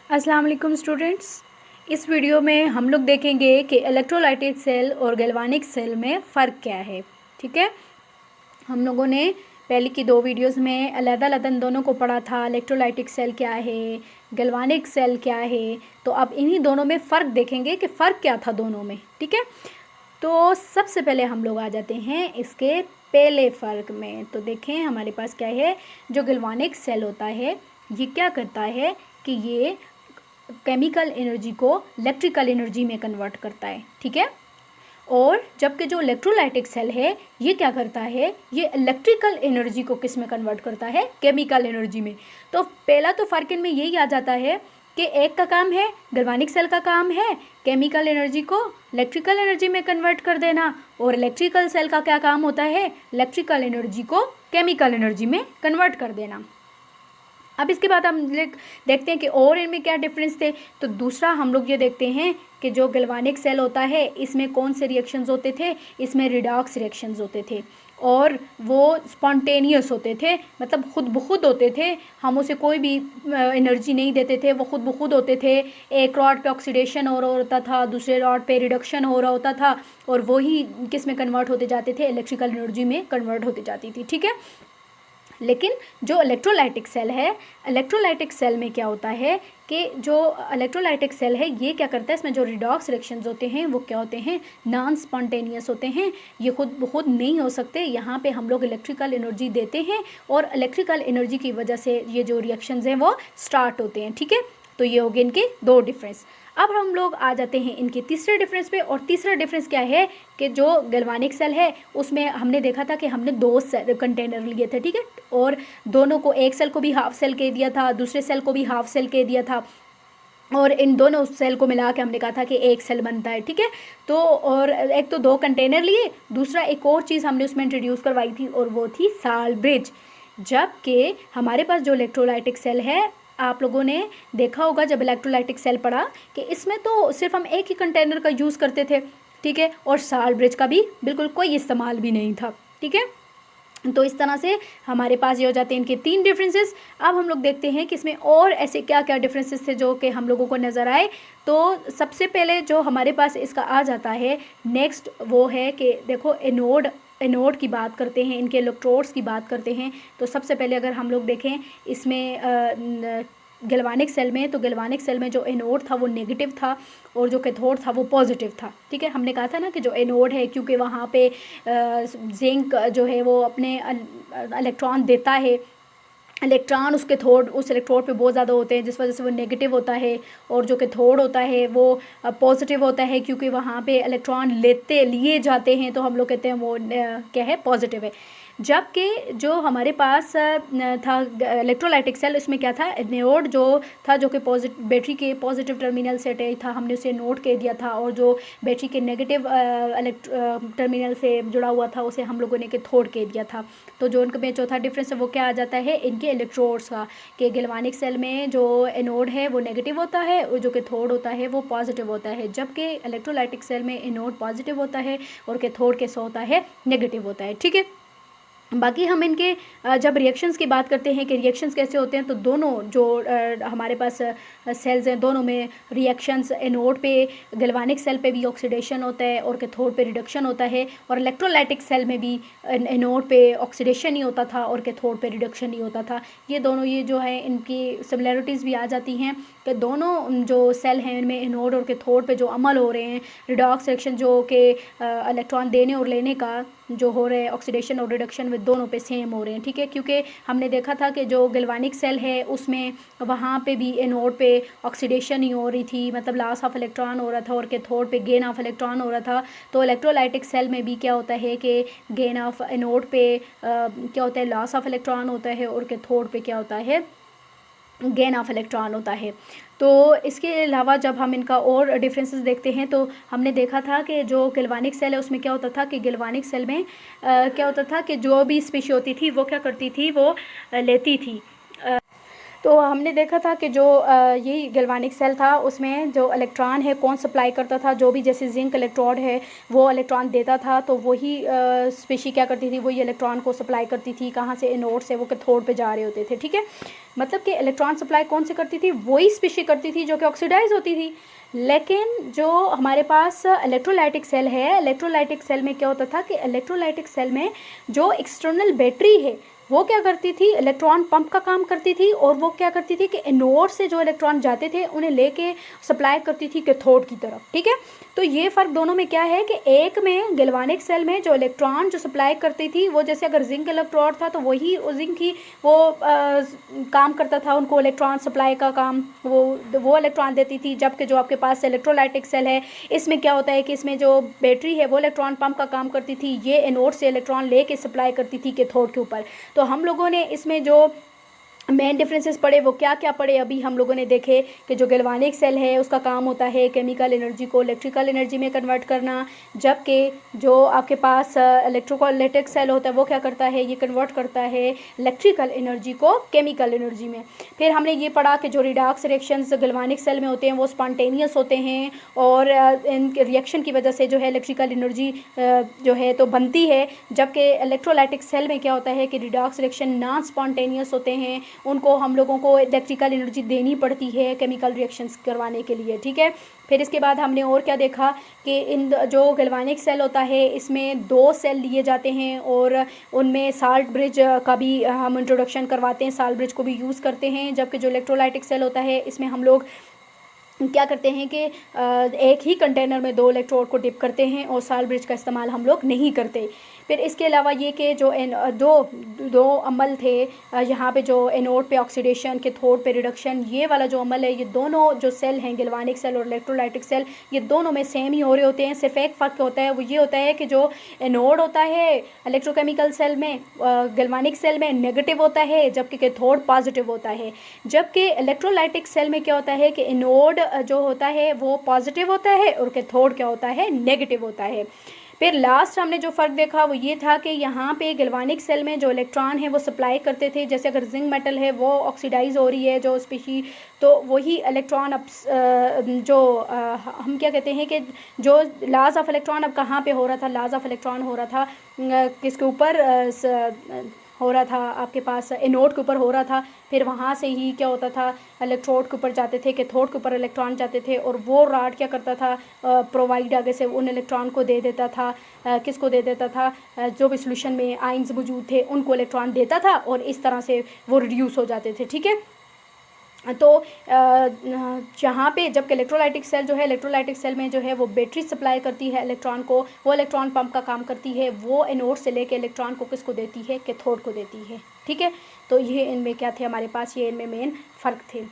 अस्सलाम वालेकुम स्टूडेंट्स। इस वीडियो में हम लोग देखेंगे कि इलेक्ट्रोलाइटिक सेल और गैल्वानिक सेल में फ़र्क क्या है। ठीक है, हम लोगों ने पहले की दो वीडियोस में अलग-अलग इन दोनों को पढ़ा था। इलेक्ट्रोलाइटिक सेल क्या है, गैल्वानिक सेल क्या है। तो अब इन्हीं दोनों में फ़र्क देखेंगे कि फ़र्क क्या था दोनों में। ठीक है, तो सबसे पहले हम लोग आ जाते हैं इसके पहले फ़र्क में। तो देखें हमारे पास क्या है, जो गैल्वानिक सेल होता है ये क्या करता है कि ये केमिकल एनर्जी को इलेक्ट्रिकल एनर्जी में कन्वर्ट करता है। ठीक है, और जबकि जो इलेक्ट्रोलाइटिक सेल है ये क्या करता है, ये इलेक्ट्रिकल एनर्जी को किस में कन्वर्ट करता है, केमिकल एनर्जी में। तो पहला तो फ़र्क इनमें यही आ जाता है कि एक का काम है, गैल्वानिक सेल का काम है केमिकल एनर्जी को इलेक्ट्रिकल एनर्जी में कन्वर्ट कर देना, और इलेक्ट्रिकल सेल का क्या काम होता है, इलेक्ट्रिकल एनर्जी को केमिकल एनर्जी में कन्वर्ट कर देना। अब इसके बाद हम देखते हैं कि और इनमें क्या डिफरेंस थे। तो दूसरा हम लोग ये देखते हैं कि जो गैल्वानिक सेल होता है इसमें कौन से रिएक्शंस होते थे, इसमें रिडॉक्स रिएक्शंस होते थे और वो स्पॉन्टेनियस होते थे, मतलब खुद ब खुद होते थे। हम उसे कोई भी एनर्जी नहीं देते थे, वो खुद ब खुद होते थे। एक रॉड पे ऑक्सीडेशन हो रहा होता था, दूसरे रॉड पे रिडक्शन हो रहा होता था, और वही किस में कन्वर्ट होते जाते थे, इलेक्ट्रिकल एनर्जी में कन्वर्ट होती जाती थी। ठीक है, लेकिन जो इलेक्ट्रोलाइटिक सेल है, इलेक्ट्रोलाइटिक सेल में क्या होता है कि जो इलेक्ट्रोलाइटिक सेल है ये क्या करता है, इसमें जो रिडॉक्स रिएक्शंस होते हैं वो क्या होते हैं, नॉन स्पॉन्टेनियस होते हैं। ये खुद ब खुद नहीं हो सकते। यहाँ पे हम लोग इलेक्ट्रिकल एनर्जी देते हैं और इलेक्ट्रिकल एनर्जी की वजह से ये जो रिएक्शंस हैं वो स्टार्ट होते हैं। ठीक है, तो ये हो गए इनके दो डिफरेंस। अब हम लोग आ जाते हैं इनके तीसरे डिफरेंस पे, और तीसरा डिफरेंस क्या है कि जो गैल्वानिक सेल है उसमें हमने देखा था कि हमने दो कंटेनर लिए थे। ठीक है, और दोनों को, एक सेल को भी हाफ सेल कह दिया था, दूसरे सेल को भी हाफ सेल कह दिया था, और इन दोनों सेल को मिला के हमने कहा था कि एक सेल बनता है। ठीक है, तो और एक तो दो कंटेनर लिए, दूसरा एक और चीज़ हमने उसमें इंट्रोड्यूस करवाई थी और वो थी साल्ट ब्रिज। जबकि हमारे पास जो इलेक्ट्रोलाइटिक सेल है, आप लोगों ने देखा होगा जब इलेक्ट्रोलाइटिक सेल पढ़ा कि इसमें तो सिर्फ हम एक ही कंटेनर का यूज़ करते थे। ठीक है, और साल्ट ब्रिज का भी बिल्कुल कोई इस्तेमाल भी नहीं था। ठीक है, तो इस तरह से हमारे पास ये हो जाते हैं इनके तीन डिफरेंसेस। अब हम लोग देखते हैं कि इसमें और ऐसे क्या क्या डिफरेंसेस थे जो कि हम लोगों को नज़र आए। तो सबसे पहले जो हमारे पास इसका आ जाता है नेक्स्ट, वो है कि देखो एनोड की बात करते हैं, इनके इलेक्ट्रोड्स की बात करते हैं। तो सबसे पहले अगर हम लोग देखें इसमें गैल्वानिक सेल में, तो गैल्वानिक सेल में जो एनोड था वो नेगेटिव था और जो कैथोड था वो पॉजिटिव था। ठीक है, हमने कहा था ना कि जो एनोड है, क्योंकि वहाँ पे जिंक जो है वो अपने इलेक्ट्रॉन देता है, इलेक्ट्रॉन उस इलेक्ट्रोड पे बहुत ज़्यादा होते हैं, जिस वजह से वो नेगेटिव होता है, और जो कैथोड होता है वो पॉजिटिव होता है, क्योंकि वहाँ पे इलेक्ट्रॉन लिए जाते हैं, तो हम लोग कहते हैं वो क्या है, पॉजिटिव है। जबकि जो हमारे पास था इलेक्ट्रोलाइटिक सेल, उसमें क्या था, एनोड जो था, जो कि बैटरी के पॉजिटिव टर्मिनल से अटैच था, हमने उसे नोड कह दिया था, और जो बैटरी के नेगेटिव टर्मिनल से जुड़ा हुआ था उसे हम लोगों ने कैथोड कह दिया था। तो जो उनके में चौथा डिफरेंस है वो क्या आ जाता है, इनके इलेक्ट्रोड्स का, कि गैल्वानिक सेल में जो एनोड है वो नेगेटिव होता है और जो कैथोड होता है वो पॉजिटिव होता है, जबकि इलेक्ट्रोलाइटिक सेल में एनोड पॉजिटिव होता है और कैथोड कैसा होता है, नेगेटिव होता है। ठीक है, बाकी हम इनके जब रिएक्शंस की बात करते हैं कि रिएक्शंस कैसे होते हैं, तो दोनों जो हमारे पास सेल्स हैं, दोनों में रिएक्शंस, एनोड पे गैल्वानिक सेल पे भी ऑक्सीडेशन होता है और कैथोड पे रिडक्शन होता है, और इलेक्ट्रोलाइटिक सेल में भी एनोड पे ऑक्सीडेशन ही होता था और कैथोड पे रिडक्शन ही होता था। ये दोनों, ये जो है इनकी सिमिलैरिटीज़ भी आ जाती हैं कि दोनों जो सेल हैं इनमें एनोड और कैथोड पे जो अमल हो रहे हैं, रिडॉक्स रिएक्शन जो कि इलेक्ट्रॉन देने और लेने का जो हो रहे हैं, ऑक्सीडेशन और रिडक्शन में दोनों पे सेम हो रहे हैं। ठीक है, क्योंकि हमने देखा था कि जो गैल्वानिक सेल है उसमें वहाँ पे भी एनोड पे ऑक्सीडेशन ही हो रही थी, मतलब लॉस ऑफ इलेक्ट्रॉन हो रहा था, और कैथोड पे गेन ऑफ इलेक्ट्रॉन हो रहा था। तो इलेक्ट्रोलाइटिक सेल में भी क्या होता है कि गेन ऑफ एनोड पे क्या होता है, लॉस ऑफ इलेक्ट्रॉन होता है, और कैथोड पे क्या होता है, गेन ऑफ इलेक्ट्रॉन होता है। तो इसके अलावा जब हम इनका और डिफरेंसेस देखते हैं, तो हमने देखा था कि जो गैल्वानिक सेल है उसमें क्या होता था कि गैल्वानिक सेल में क्या होता था कि जो भी स्पीशी होती थी वो क्या करती थी, वो लेती थी। तो हमने देखा था कि जो यही गैल्वेनिक सेल था उसमें जो इलेक्ट्रॉन है कौन सप्लाई करता था, जो भी जैसे जिंक इलेक्ट्रोड है वो इलेक्ट्रॉन देता था, तो वही स्पेशी क्या करती थी, वही इलेक्ट्रॉन को सप्लाई करती थी, कहाँ से, एनोड से, वो कैथोड पे जा रहे होते थे। ठीक है, मतलब कि इलेक्ट्रॉन सप्लाई कौन से करती थी, वही स्पेशी करती थी जो कि ऑक्सीडाइज होती थी। लेकिन जो हमारे पास इलेक्ट्रोलाइटिक सेल है, इलेक्ट्रोलाइटिक सेल में क्या होता था कि इलेक्ट्रोलाइटिक सेल में जो एक्सटर्नल बैटरी है वो क्या करती थी, इलेक्ट्रॉन पंप का काम करती थी, और वो क्या करती थी कि एनोड से जो इलेक्ट्रॉन जाते थे उन्हें लेके सप्लाई करती थी कैथोड की तरफ। ठीक है, तो ये फ़र्क दोनों में क्या है कि एक में गैल्वेनिक सेल में जो इलेक्ट्रॉन जो सप्लाई करती थी वो जैसे अगर जिंक इलेक्ट्रोड था तो वही जिंक ही वो काम करता था, उनको इलेक्ट्रॉन सप्लाई का काम वो इलेक्ट्रॉन देती थी। जबकि जो आपके पास इलेक्ट्रोलाइटिक सेल है इसमें क्या होता है कि इसमें जो बैटरी है वो इलेक्ट्रॉन पंप का काम करती थी, ये एनोड से इलेक्ट्रॉन लेके सप्लाई करती थी कैथोड के ऊपर। तो हम लोगों ने इसमें जो मेन डिफरेंसेस पढ़े वो क्या क्या पढ़े, अभी हम लोगों ने देखे कि जो गैल्वेनिक सेल है उसका काम होता है केमिकल एनर्जी को इलेक्ट्रिकल एनर्जी में कन्वर्ट करना, जबकि जो आपके पास इलेक्ट्रोलाइटिक सेल होता है वो क्या करता है, ये कन्वर्ट करता है इलेक्ट्रिकल एनर्जी को केमिकल एनर्जी में। फिर हमने ये पढ़ा कि जो रिडॉक्स रिएक्शंस गैल्वेनिक सेल में होते हैं वो स्पॉन्टेनियस होते हैं, और इन रिएक्शन की वजह से जो है इलेक्ट्रिकल एनर्जी जो है तो बनती है, जबकि इलेक्ट्रोलाइटिक सेल में क्या होता है कि रिडॉक्स रिएक्शन नॉन स्पॉन्टेनियस होते हैं, उनको हम लोगों को इलेक्ट्रिकल एनर्जी देनी पड़ती है केमिकल रिएक्शंस करवाने के लिए। ठीक है, फिर इसके बाद हमने और क्या देखा कि इन जो गैल्वेनिक सेल होता है इसमें 2 सेल लिए जाते हैं, और उनमें साल्ट ब्रिज का भी हम इंट्रोडक्शन करवाते हैं, साल्ट ब्रिज को भी यूज़ करते हैं। जबकि जो इलेक्ट्रोलाइटिक सेल होता है इसमें हम लोग क्या करते हैं कि एक ही कंटेनर में 2 इलेक्ट्रोड को डिप करते हैं और साल्ट ब्रिज का इस्तेमाल हम लोग नहीं करते। फिर इसके अलावा ये कि जो दो अमल थे यहाँ पे, जो एनोड पे ऑक्सीडेशन, कैथोड पे रिडक्शन, ये वाला जो अमल है, ये दोनों जो सेल हैं गैल्वेनिक सेल और इलेक्ट्रोलाइटिक सेल, ये दोनों में सेम ही हो रहे होते हैं। सिर्फ एक फ़र्क होता है, वो ये होता है कि जो एनोड होता है इलेक्ट्रोकेमिकल सेल में, गैल्वेनिक सेल में नेगेटिव होता है, जबकि कैथोड पॉजिटिव होता है। जबकि इलेक्ट्रोलाइटिक सेल में क्या होता है कि एनोड जो होता है वो पॉजिटिव होता है और कैथोड क्या होता है, नेगेटिव होता है। फिर लास्ट हमने जो फ़र्क देखा वो ये था कि यहाँ पे गैल्वेनिक सेल में जो इलेक्ट्रॉन है वो सप्लाई करते थे, जैसे अगर जिंक मेटल है वो ऑक्सीडाइज हो रही है जो स्पीशी, तो वही इलेक्ट्रॉन अब हम क्या कहते हैं कि जो लॉस ऑफ इलेक्ट्रॉन अब कहाँ पे हो रहा था, लॉस ऑफ इलेक्ट्रॉन हो रहा था किसके ऊपर हो रहा था, आपके पास एनोड के ऊपर हो रहा था। फिर वहाँ से ही क्या होता था, इलेक्ट्रोड के ऊपर जाते थे, कैथोड के ऊपर इलेक्ट्रॉन जाते थे, और वो रॉड क्या करता था, प्रोवाइड आगे से उन इलेक्ट्रॉन को दे देता था, किसको दे देता था, जो भी सोल्यूशन में आयंस मौजूद थे उनको इलेक्ट्रॉन देता था, और इस तरह से वो रिड्यूस हो जाते थे। ठीक है, तो जहाँ पे जब इलेक्ट्रोलाइटिक सेल जो है, इलेक्ट्रोलाइटिक सेल में जो है वो बैटरी सप्लाई करती है इलेक्ट्रॉन को, वो इलेक्ट्रॉन पंप का काम करती है, वो एनोड से लेके इलेक्ट्रॉन को किसको देती है, कैथोड को देती है। ठीक है, तो ये इनमें क्या थे हमारे पास, ये इनमें मेन फ़र्क थे।